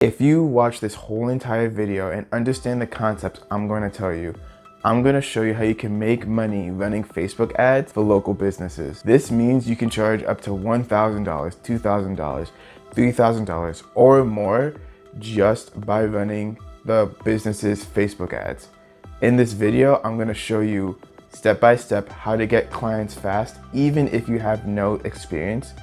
If you watch this whole entire video and understand the concepts I'm going to tell you, I'm going to show you how you can make money running Facebook ads for local businesses. This means you can charge up to $1,000, $2,000, $3,000 or more just by running the business's Facebook ads. In this video, I'm going to show you step by step how to get clients fast, even if you have no experience.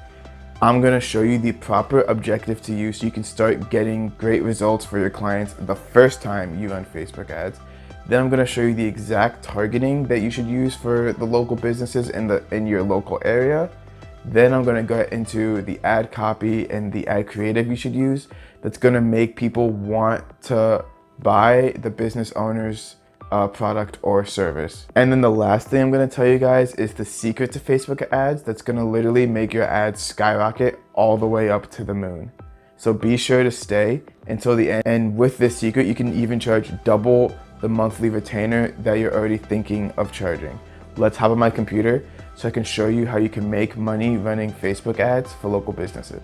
I'm going to show you the proper objective to use so you can start getting great results for your clients the first time you run Facebook ads. Then I'm going to show you the exact targeting that you should use for the local businesses in your local area. Then I'm going to get into the ad copy and the ad creative you should use that's going to make people want to buy the business owner's product or service. And then the last thing I'm going to tell you guys is the secret to Facebook ads that's going to literally make your ads skyrocket all the way up to the moon. So be sure to stay until the end. And with this secret, you can even charge double the monthly retainer that you're already thinking of charging. Let's hop on my computer so I can show you how you can make money running Facebook ads for local businesses.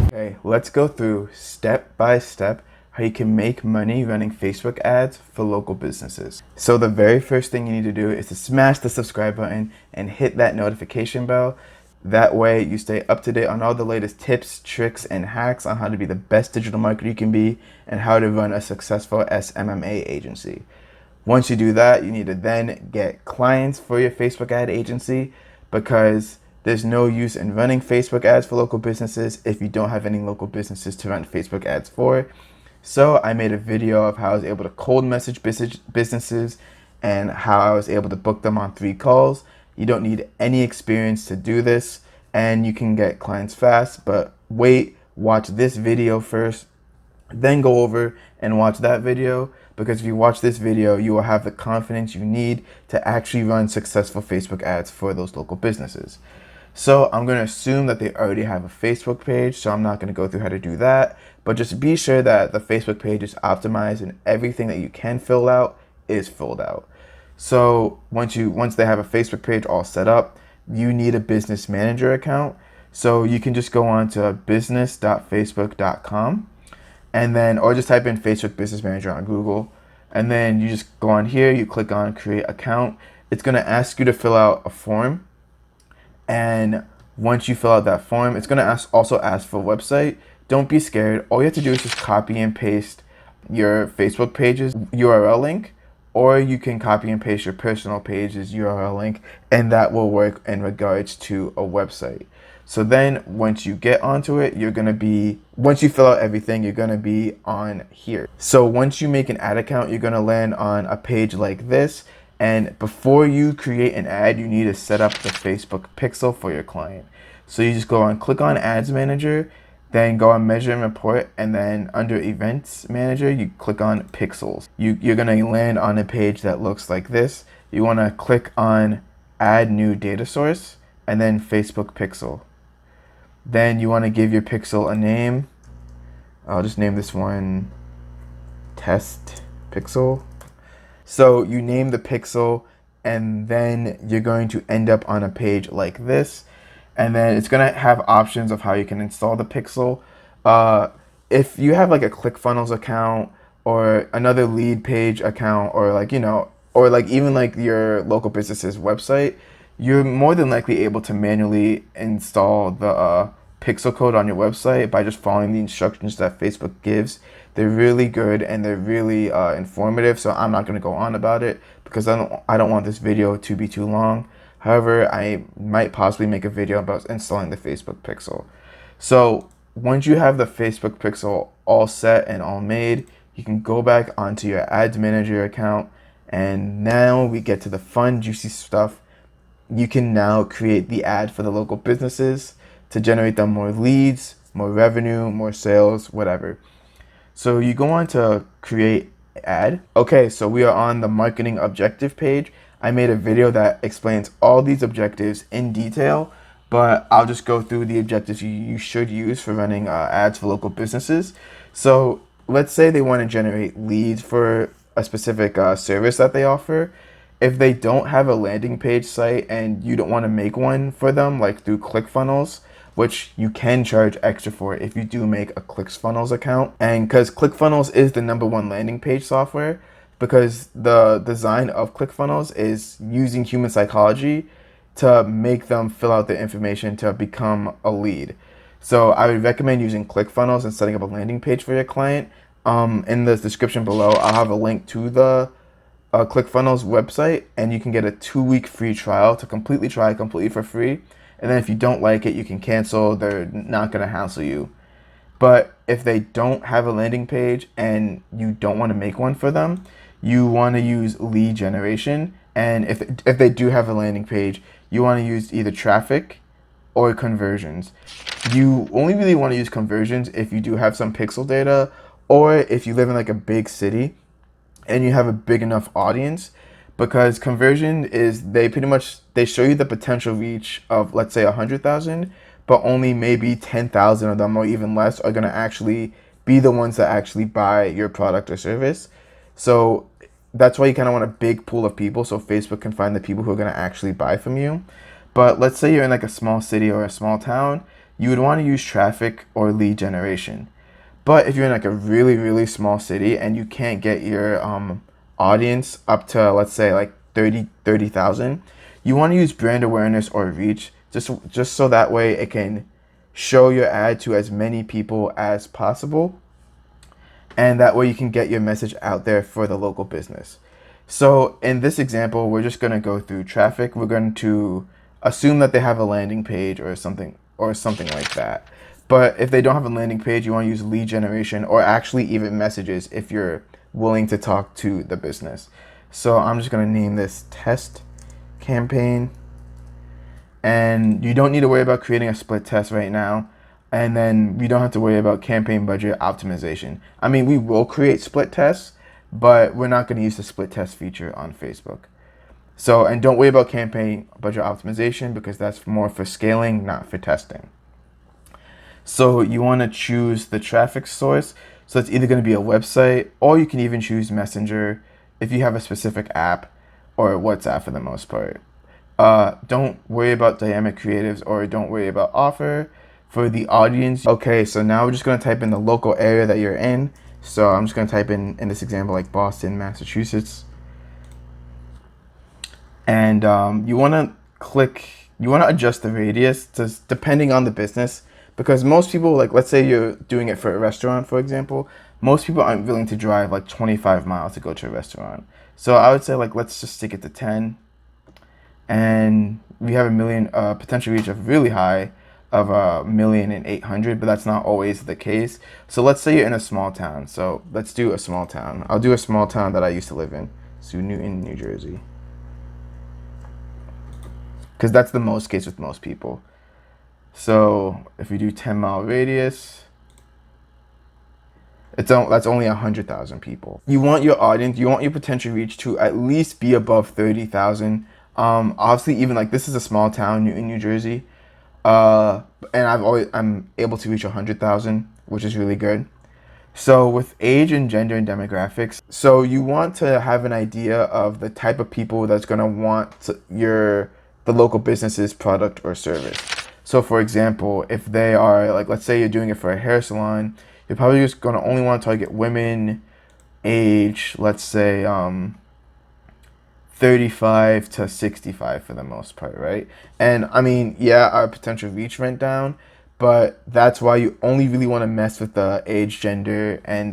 Okay, let's go through step by step how you can make money running Facebook ads for local businesses. So the very first thing you need to do is to smash the subscribe button and hit that notification bell. That way you stay up to date on all the latest tips, tricks, and hacks on how to be the best digital marketer you can be and how to run a successful SMMA agency. Once you do that, you need to then get clients for your Facebook ad agency, because there's no use in running Facebook ads for local businesses if you don't have any local businesses to run Facebook ads for. So I made a video of how I was able to cold message businesses and how I was able to book them on 3 calls. You don't need any experience to do this and you can get clients fast, but wait, watch this video first, then go over and watch that video, because if you watch this video, you will have the confidence you need to actually run successful Facebook ads for those local businesses. So I'm going to assume that they already have a Facebook page, so I'm not going to go through how to do that, but just be sure that the Facebook page is optimized and everything that you can fill out is filled out. So once they have a Facebook page all set up, you need a business manager account. So you can just go on to business.facebook.com and then, or just type in Facebook Business Manager on Google. And then you just go on here, you click on create account. It's going to ask you to fill out a form. And once you fill out that form, it's going to also ask for a website. Don't be scared. All you have to do is just copy and paste your Facebook page's URL link, or you can copy and paste your personal page's URL link, and that will work in regards to a website. So then once you get onto it, once you fill out everything, you're going to be on here. So once you make an ad account, you're going to land on a page like this. And before you create an ad, you need to set up the Facebook pixel for your client. So you just go on, click on Ads Manager, then go on Measure and Report, and then under Events Manager, you click on Pixels. You're going to land on a page that looks like this. You want to click on Add New Data Source, and then Facebook Pixel. Then you want to give your pixel a name. I'll just name this one Test Pixel. So you name the pixel, and then you're going to end up on a page like this. And then it's going to have options of how you can install the pixel. If you have like a ClickFunnels account or another lead page account, or even like your local business's website, you're more than likely able to manually install the pixel code on your website by just following the instructions that Facebook gives. They're really good and they're really informative, so I'm not going to go on about it because I don't want this video to be too long. However, I might possibly make a video about installing the Facebook pixel. So once you have the Facebook pixel all set and all made, you can go back onto your Ads Manager account, and now we get to the fun, juicy stuff. You can now create the ad for the local businesses to generate them more leads, more revenue, more sales, whatever. So you go on to create ad. Okay, so we are on the marketing objective page. I made a video that explains all these objectives in detail, but I'll just go through the objectives you should use for running ads for local businesses. So let's say they want to generate leads for a specific service that they offer. If they don't have a landing page site and you don't want to make one for them, like through ClickFunnels, which you can charge extra for if you do make a ClickFunnels account. And because ClickFunnels is the #1 landing page software, because the design of ClickFunnels is using human psychology to make them fill out the information to become a lead. So I would recommend using ClickFunnels and setting up a landing page for your client. In the description below, I'll have a link to the ClickFunnels website, and you can get a 2-week free trial to completely try completely for free. And then if you don't like it, you can cancel. They're not going to hassle you. But if they don't have a landing page and you don't want to make one for them, you want to use lead generation. And if they do have a landing page, you want to use either traffic or conversions. You only really want to use conversions if you do have some pixel data, or if you live in like a big city and you have a big enough audience, because conversion is they show you the potential reach of, let's say, 100,000, but only maybe 10,000 of them or even less are going to actually be the ones that actually buy your product or service. So that's why you kind of want a big pool of people so Facebook can find the people who are going to actually buy from you. But let's say you're in like a small city or a small town, you would want to use traffic or lead generation. But if you're in like a really, really small city and you can't get your audience up to, let's say, like 30,000, you want to use brand awareness or reach, just so that way it can show your ad to as many people as possible. And that way you can get your message out there for the local business. So in this example, we're just going to go through traffic. We're going to assume that they have a landing page or something like that. But if they don't have a landing page, you want to use lead generation or actually even messages if you're willing to talk to the business. So I'm just going to name this test campaign. And you don't need to worry about creating a split test right now. And then we don't have to worry about campaign budget optimization. I mean, we will create split tests, but we're not going to use the split test feature on Facebook. So, and don't worry about campaign budget optimization because that's more for scaling, not for testing. So you want to choose the traffic source. So it's either going to be a website, or you can even choose Messenger if you have a specific app, or WhatsApp for the most part. Don't worry about dynamic creatives, or don't worry about offer. For the audience, okay, so now we're just going to type in the local area that you're in. So I'm just going to type in this example, like Boston, Massachusetts. And you want to adjust the radius depending on the business, because most people, like, let's say you're doing it for a restaurant, for example, most people aren't willing to drive like 25 miles to go to a restaurant. So I would say, like, let's just stick it to 10. And we have a million potential reach of really high of 1,800,000, but that's not always the case. So let's say you're in a small town. So let's do a small town. I'll do a small town that I used to live in. So Newton, New Jersey. Because that's the most case with most people. So if we do 10-mile radius, that's only 100,000 people. You want your audience, you want your potential reach to at least be above 30,000. Obviously, even like this is a small town, Newton, New Jersey. And I'm able to reach 100,000, which is really good. So with age and gender and demographics, so you want to have an idea of the type of people that's going to want the local business's product or service. So for example, if they are, like, let's say you're doing it for a hair salon, you're probably just going to only want to target women age, let's say 35 to 65 for the most part, right? And I mean, yeah, our potential reach went down, but that's why you only really want to mess with the age, gender, and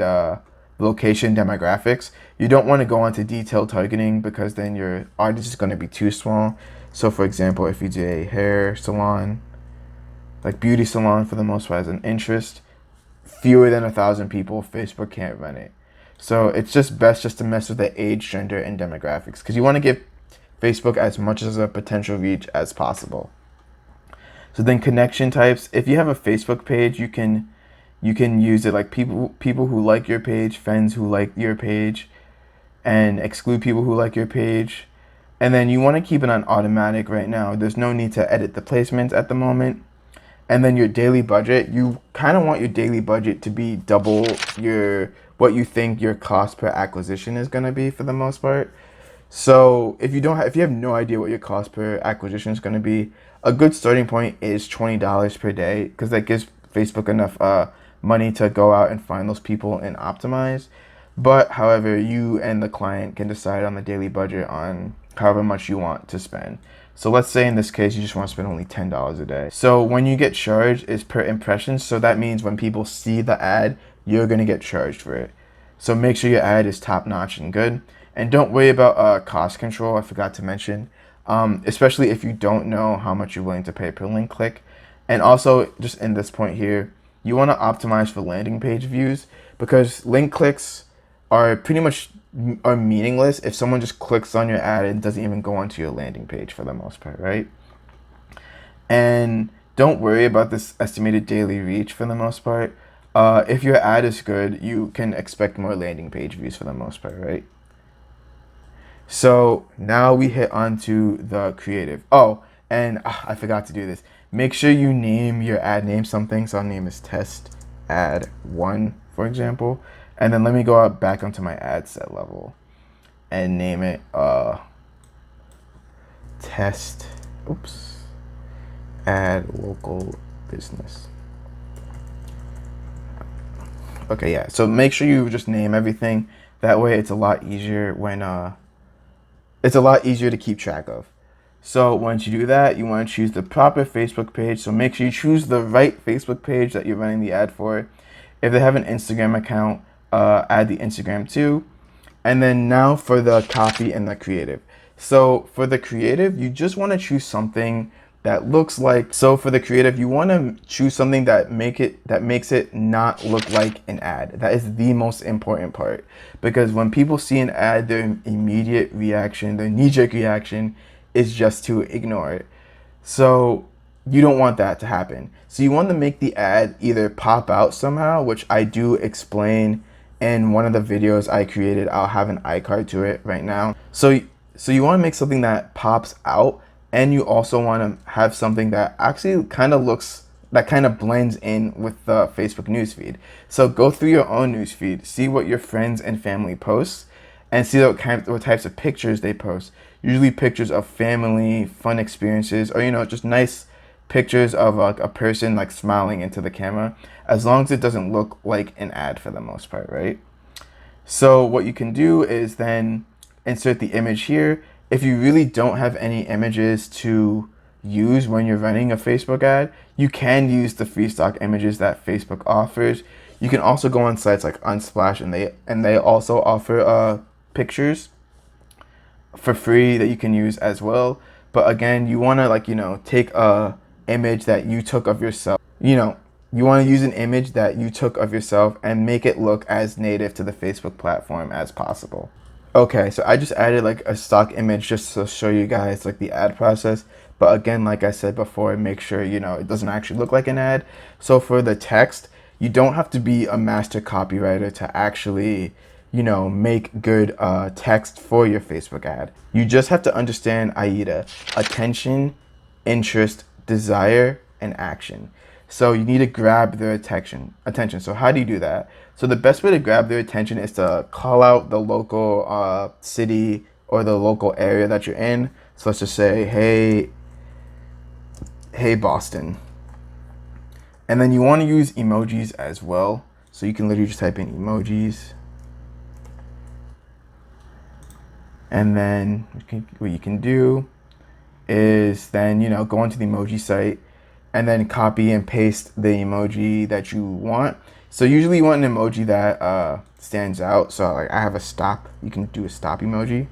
location demographics. You don't want to go into detailed targeting because then your audience is going to be too small. So for example, if you do a hair salon, like beauty salon for the most part as an interest, fewer than 1,000 people, Facebook can't run it. So it's just best just to mess with the age, gender, and demographics because you want to give Facebook as much as a potential reach as possible. So then connection types. If you have a Facebook page, you can use it like people who like your page, friends who like your page, and exclude people who like your page. And then you want to keep it on automatic right now. There's no need to edit the placements at the moment. And then your daily budget, you kind of want your daily budget to be double what you think your cost per acquisition is going to be for the most part. So if you have no idea what your cost per acquisition is going to be, a good starting point is $20 per day because that gives Facebook enough money to go out and find those people and optimize. But however, you and the client can decide on the daily budget on however much you want to spend. So let's say in this case you just want to spend only $10 a day. So when you get charged is per impression. So that means when people see the ad, you're going to get charged for it. So make sure your ad is top notch and good. And don't worry about cost control. I forgot to mention, especially if you don't know how much you're willing to pay per link click. And also, just in this point here, you want to optimize for landing page views because link clicks are pretty much are meaningless if someone just clicks on your ad and doesn't even go onto your landing page for the most part, right? And don't worry about this estimated daily reach for the most part. If your ad is good, you can expect more landing page views for the most part, right? So now we hit onto the creative. Oh, and I forgot to do this. Make sure you name your ad name something. So I'll name this test ad 1, for example. And then let me go out back onto my ad set level and name it test, ad local business. Okay, yeah. So make sure you just name everything. That way it's a lot easier to keep track of. So once you do that, you want to choose the proper Facebook page. So make sure you choose the right Facebook page that you're running the ad for. If they have an Instagram account, add the Instagram too. And then now for the copy and the creative. So for the creative, you just want to choose something that looks like, so for the creative, you want to choose something that makes it not look like an ad. That is the most important part, because when people see an ad, their immediate reaction, their knee-jerk reaction is just to ignore it. So you don't want that to happen. So you want to make the ad either pop out somehow, which I do explain in one of the videos I created. I'll have an iCard to it right now. So you want to make something that pops out, and you also want to have something that actually kind of blends in with the Facebook newsfeed. So go through your own newsfeed, see what your friends and family post, and see what types of pictures they post. Usually pictures of family, fun experiences, or just nice pictures of like a person like smiling into the camera, as long as it doesn't look like an ad for the most part, right? So what you can do is then insert the image here. If you really don't have any images to use when you're running a Facebook ad, you can use the free stock images that Facebook offers. You can also go on sites like Unsplash, and they also offer pictures for free that you can use as well. But again, you want to take a image that you took of yourself. You want to use an image that you took of yourself and make it look as native to the Facebook platform as possible. Okay, so I just added like a stock image just to show you guys like the ad process. But again, like I said before, make sure it doesn't actually look like an ad. So for the text, you don't have to be a master copywriter to actually make good text for your Facebook ad. You just have to understand AIDA: attention, interest, desire, and action. So you need to grab their attention. So how do you do that? So the best way to grab their attention is to call out the local city or the local area that you're in. So let's just say, hey Boston. And then you want to use emojis as well. So you can literally just type in emojis. And then what you can do is then, go onto the emoji site and then copy and paste the emoji that you want. So usually you want an emoji that stands out. So like I have a stop. You can do a stop emoji,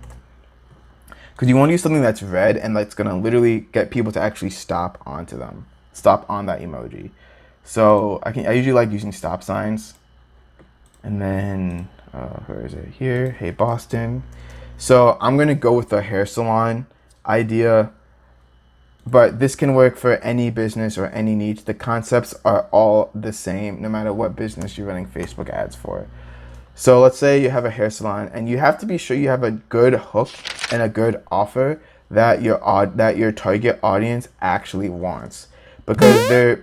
because you want to use something that's red and that's going to literally get people to actually stop on that emoji. So I usually like using stop signs. And then where is it here? Hey Boston. So I'm going to go with the hair salon idea, but this can work for any business or any niche. The concepts are all the same no matter what business you're running Facebook ads for. So let's say you have a hair salon, and you have to be sure you have a good hook and a good offer that your target audience actually wants, because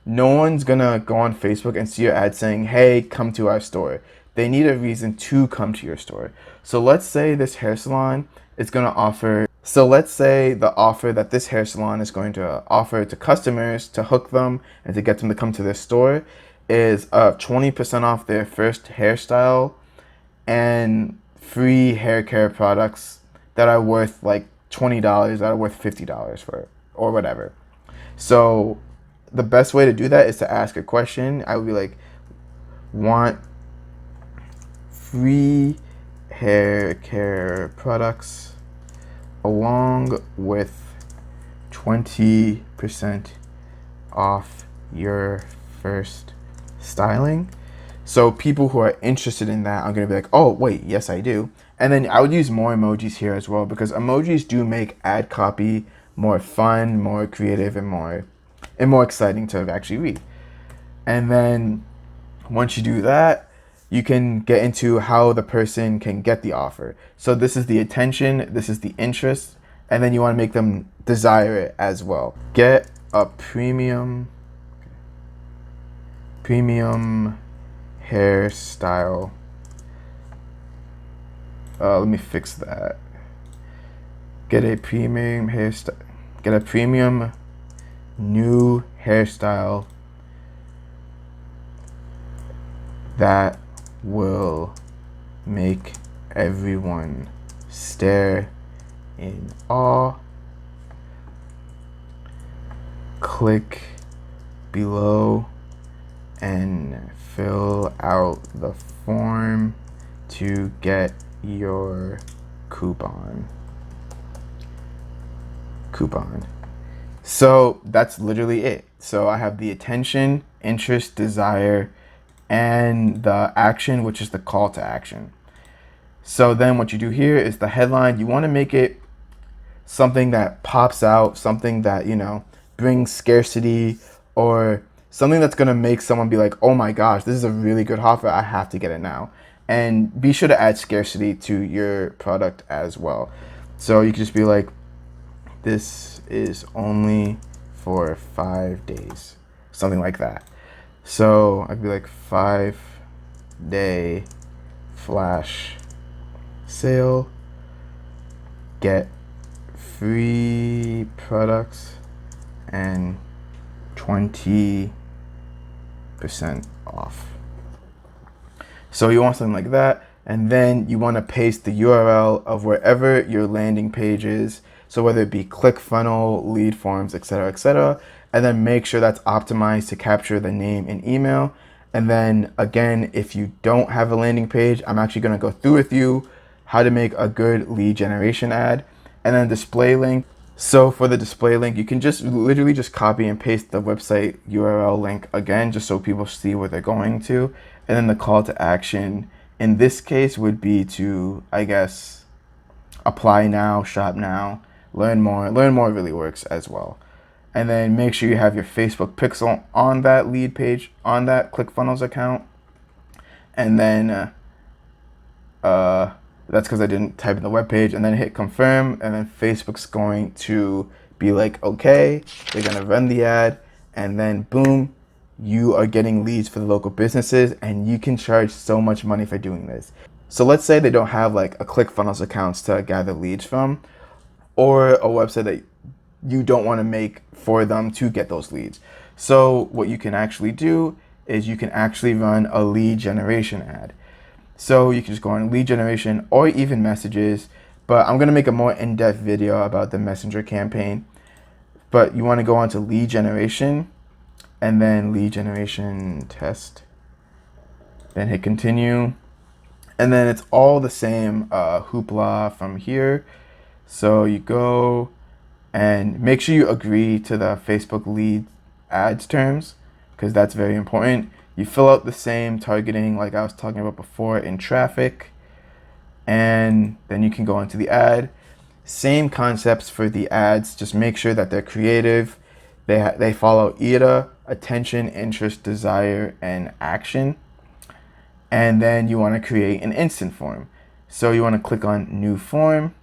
no one's gonna go on Facebook and see your ad saying, hey, come to our store. They need a reason to come to your store. So let's say this hair salon it's going to offer. So let's say the offer that this hair salon is going to offer to customers to hook them and to get them to come to their store is 20% off their first hairstyle and free hair care products that are worth like $20, that are worth $50 for it, or whatever. So the best way to do that is to ask a question. I would be like, want free hair care products along with 20% off your first styling. So people who are interested in that are going to be like, oh, wait, yes, I do. And then I would use more emojis here as well, because emojis do make ad copy more fun, more creative, and more exciting to actually read. And then once you do that, you can get into how the person can get the offer. So this is the attention, this is the interest, and then you want to make them desire it as well. Get a premium hairstyle. Let me fix that. Get a premium hairstyle. Get a premium new hairstyle that will make everyone stare in awe. Click below and fill out the form to get your coupon. So that's literally it. So I have the attention, interest, desire, and the action, which is the call to action. So then what you do here is the headline. You want to make it something that pops out, something that, you know, brings scarcity, or something that's going to make someone be like, oh my gosh, this is a really good offer, I have to get it now. And be sure to add scarcity to your product as well. So you can just be like, this is only for 5 days, something like that. So I'd be like 5-day flash sale, get free products and 20% off. So you want something like that, and then you want to paste the URL of wherever your landing page is. So whether it be ClickFunnels, lead forms, etc., and then make sure that's optimized to capture the name and email. And then again, if you don't have a landing page, I'm actually going to go through with you how to make a good lead generation ad. And then display link. So for the display link, you can just literally just copy and paste the website URL link again, just so people see what they're going to. And then the call to action in this case would be to, I guess, apply now, shop now, learn more. Learn more really works as well. And then make sure you have your Facebook pixel on that lead page, on that ClickFunnels account. And then that's because I didn't type in the web page, and then hit confirm, and then Facebook's going to be like, okay, they're gonna run the ad, and then boom, you are getting leads for the local businesses, and you can charge so much money for doing this. So let's say they don't have like a ClickFunnels accounts to gather leads from, or a website that you don't want to make for them to get those leads. So what you can actually do is you can actually run a lead generation ad. So you can just go on lead generation or even messages, but I'm going to make a more in-depth video about the messenger campaign. But you want to go on to lead generation, and then lead generation test, then hit continue. And then it's all the same hoopla from here. So you go and make sure you agree to the Facebook lead ads terms, because that's very important. You fill out the same targeting like I was talking about before in traffic, and then you can go into the ad. Same concepts for the ads, just make sure that they're creative. They follow ETA, attention, interest, desire, and action. And then you want to create an instant form. So you want to click on new form,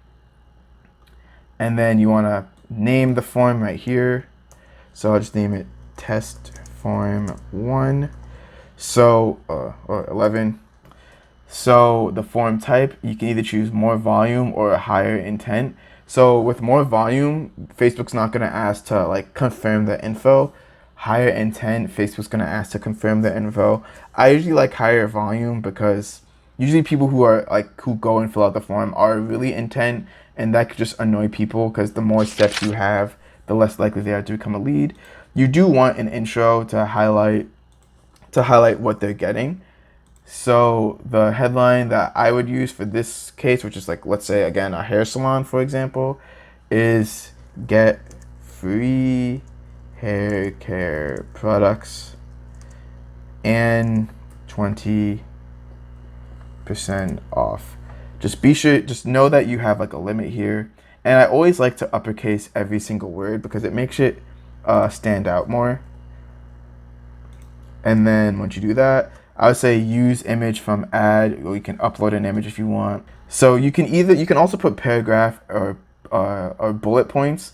and then you want to name the form right here. So I'll just name it test form 1. So, or 11. So the form type, you can either choose more volume or a higher intent. So with more volume, Facebook's not going to ask to like confirm the info. Higher intent, Facebook's going to ask to confirm the info. I usually like higher volume because usually people who are like who go and fill out the form are really intent, and that could just annoy people because the more steps you have, the less likely they are to become a lead. You do want an intro to highlight what they're getting. So the headline that I would use for this case, which is like, let's say again, a hair salon, for example, is get free hair care products and 20% off. Just know that you have like a limit here. And I always like to uppercase every single word because it makes it stand out more. And then once you do that, I would say use image from ad, or you can upload an image if you want. So you can also put paragraph or bullet points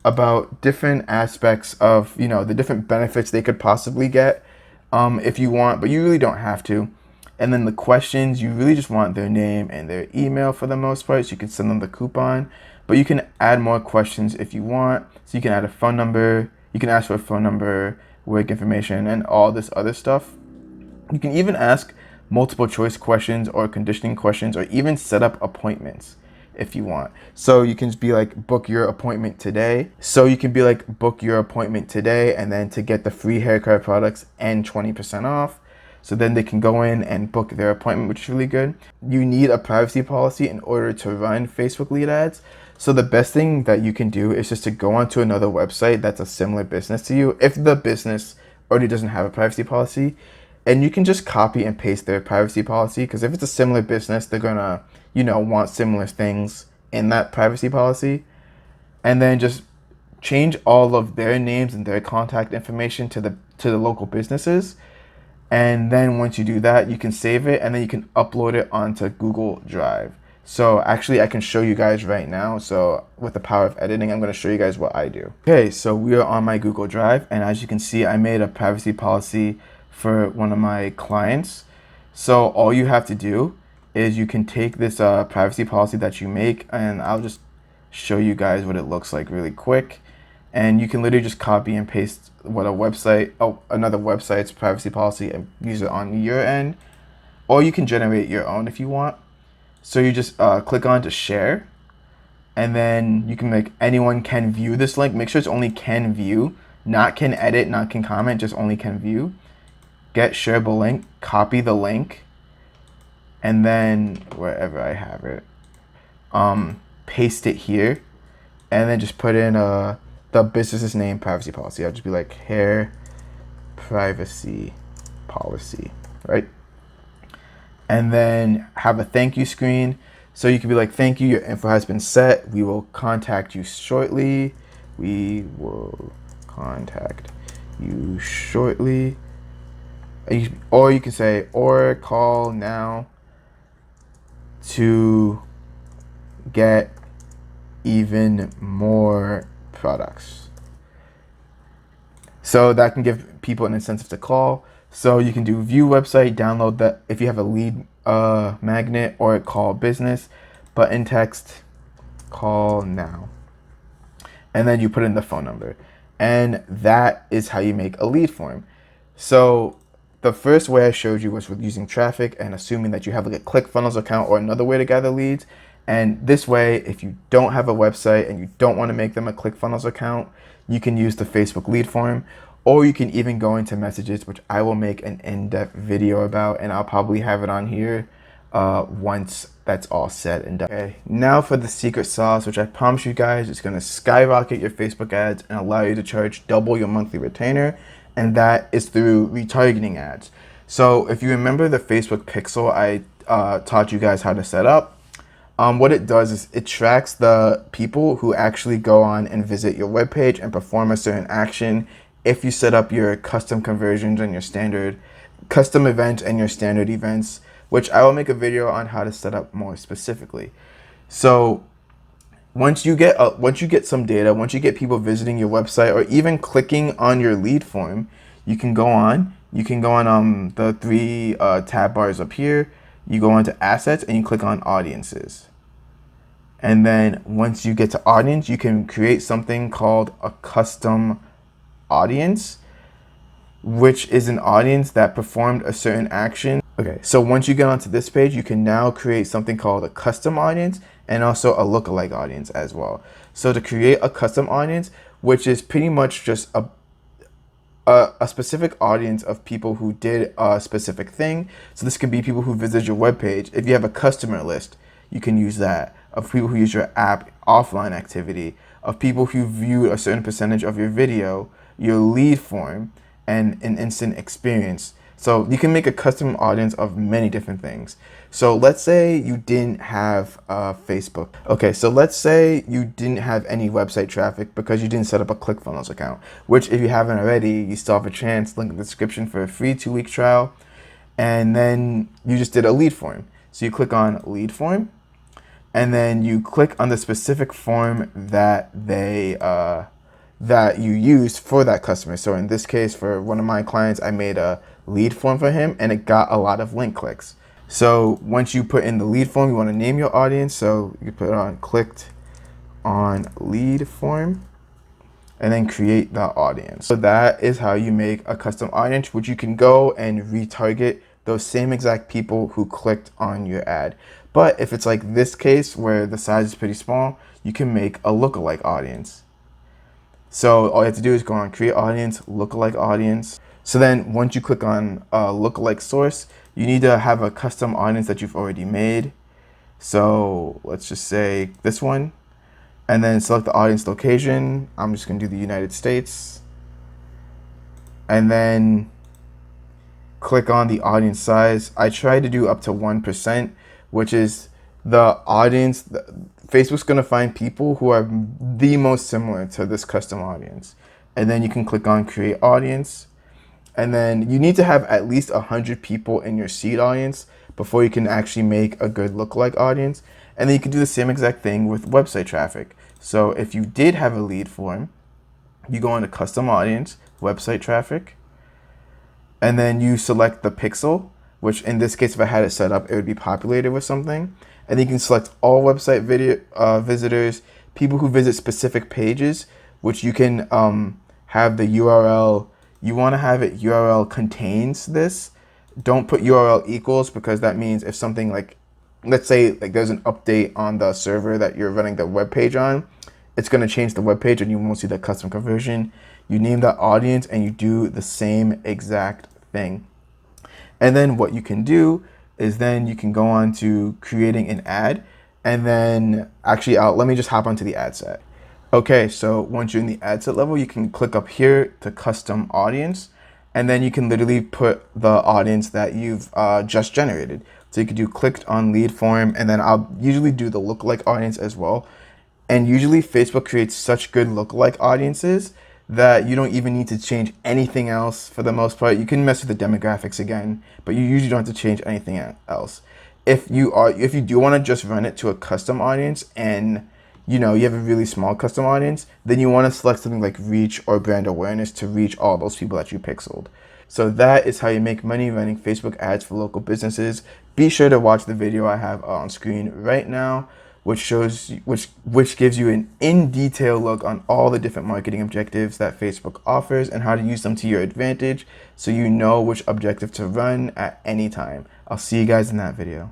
about different aspects of the different benefits they could possibly get if you want, but you really don't have to. And then the questions, you really just want their name and their email for the most part, so you can send them the coupon. But you can add more questions if you want. So you can add a phone number, you can ask for a phone number, work information, and all this other stuff. You can even ask multiple choice questions or conditioning questions, or even set up appointments if you want. So you can just be like, book your appointment today. So you can be like, book your appointment today, and then to get the free haircut products and 20% off. So then they can go in and book their appointment, which is really good. You need a privacy policy in order to run Facebook lead ads. So the best thing that you can do is just to go onto another website that's a similar business to you, if the business already doesn't have a privacy policy, and you can just copy and paste their privacy policy, because if it's a similar business, they're gonna, want similar things in that privacy policy. And then just change all of their names and their contact information to the local businesses. And then once you do that, you can save it, and then you can upload it onto Google Drive. So actually I can show you guys right now. So with the power of editing, I'm going to show you guys what I do. Okay, so we are on my Google Drive, and as you can see, I made a privacy policy for one of my clients. So all you have to do is you can take this privacy policy that you make, and I'll just show you guys what it looks like really quick. And you can literally just copy and paste what another website's privacy policy and use it on your end, or you can generate your own if you want. So you just click on to share, and then you can make anyone can view this link. Make sure it's only can view, not can edit, not can comment, just only can view. Get shareable link, copy the link, and then wherever I have it, paste it here, and then just put in the business's name, privacy policy. I'll just be like hair privacy policy, right? And then have a thank you screen. So you can be like, thank you, your info has been set. We will contact you shortly. We will contact you shortly. Or you can say, or call now to get even more products. So that can give people an incentive to call. So you can do view website, download that if you have a lead magnet, or call business, button text, call now. And then you put in the phone number. And that is how you make a lead form. So the first way I showed you was with using traffic and assuming that you have like a ClickFunnels account or another way to gather leads. And this way, if you don't have a website and you don't want to make them a ClickFunnels account, you can use the Facebook lead form. Or you can even go into messages, which I will make an in-depth video about, and I'll probably have it on here once that's all said and done. Okay, now for the secret sauce, which I promise you guys is going to skyrocket your Facebook ads and allow you to charge double your monthly retainer, and that is through retargeting ads. So if you remember the Facebook pixel I taught you guys how to set up, what it does is it tracks the people who actually go on and visit your webpage and perform a certain action if you set up your custom conversions and your standard custom events and your standard events, which I will make a video on how to set up more specifically. So once you get some data, once you get people visiting your website or even clicking on your lead form, you can go on the three tab bars up here. you go into assets and you click on audiences. And then once you get to audience, you can create something called a custom audience, which is an audience that performed a certain action. Okay, so once you get onto this page, you can now create something called a custom audience and also a lookalike audience as well. So to create a custom audience, which is pretty much just a specific audience of people who did a specific thing. So this could be people who visit your webpage. If you have a customer list, you can use that. Of people who use your app offline activity, of people who viewed a certain percentage of your video, your lead form, and an instant experience. So you can make a custom audience of many different things. So let's say you didn't have Facebook. Okay, so let's say you didn't have any website traffic because you didn't set up a ClickFunnels account, which if you haven't already, you still have a chance. Link in the description for a free 2-week trial. And then you just did a lead form. So you click on lead form, and then you click on the specific form that that you used for that customer. So in this case, for one of my clients, I made a lead form for him and it got a lot of link clicks. So once you put in the lead form, you want to name your audience. So you put on clicked on lead form and then create the audience. So that is how you make a custom audience, which you can go and retarget those same exact people who clicked on your ad. But if it's like this case where the size is pretty small, you can make a lookalike audience. So all you have to do is go on create audience, lookalike audience. So then once you click on lookalike source, you need to have a custom audience that you've already made. So let's just say this one, and then select the audience location. I'm just gonna do the United States. And then click on the audience size. I try to do up to 1%, which is the audience. Facebook's gonna find people who are the most similar to this custom audience. And then you can click on create audience. And then you need to have at least 100 people in your seed audience before you can actually make a good lookalike audience. And then you can do the same exact thing with website traffic. So if you did have a lead form, you go into custom audience, website traffic, and then you select the pixel, which in this case, if I had it set up, it would be populated with something. And then you can select all website visitors, people who visit specific pages, which you can have the URL. You want to have it URL contains this. Don't put URL equals, because that means if something like, let's say like there's an update on the server that you're running the web page on, it's going to change the web page and you won't see the custom conversion. You name that audience and you do the same exact thing. And then what you can do is then you can go on to creating an ad. And then actually, let me just hop onto the ad set. Okay, so once you're in the ad set level, you can click up here to custom audience. And then you can literally put the audience that you've just generated. So you could do clicked on lead form, and then I'll usually do the lookalike audience as well. And usually Facebook creates such good lookalike audiences that you don't even need to change anything else for the most part. You can mess with the demographics again, but you usually don't have to change anything else. If you do want to just run it to a custom audience and you have a really small custom audience, then you want to select something like reach or brand awareness to reach all those people that you pixeled. So that is how you make money running Facebook ads for local businesses. Be sure to watch the video I have on screen right now, which gives you an in-detail look on all the different marketing objectives that Facebook offers and how to use them to your advantage so you know which objective to run at any time. I'll see you guys in that video.